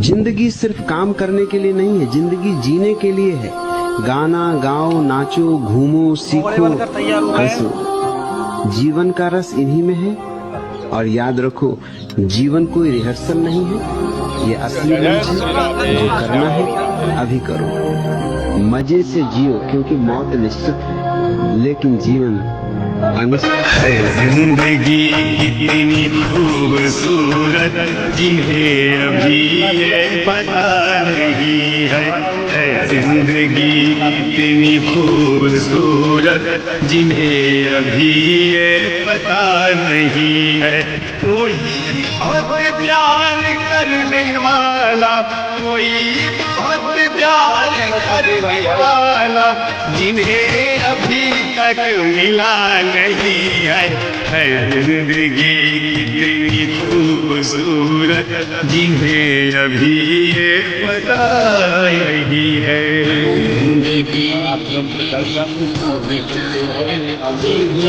जिंदगी सिर्फ काम करने के लिए नहीं है, जिंदगी जीने के लिए है। गाना गाओ, नाचो, घूमो, सीखो, हंसो। जीवन का रस इन्हीं में है। और याद रखो, जीवन कोई रिहर्सल नहीं है, ये असली मंच है। जो करना है अभी करो, मजे से जियो, क्योंकि मौत निश्चित है, लेकिन जीवन अनिश्चित है। जिंदगी कितनी खूबसूरत जिन्हें अभी ये पता नहीं है। जिंदगी कितनी खूबसूरत जिन्हें अभी ये पता नहीं है। कोई बहुत प्यार करने वाला, कोई बहुत प्यार करने वाला जिन्हें अभी तक मिला नहीं है। जिंदगी कितनी खूबसूरत जिन्हें अभी ये पता नहीं है।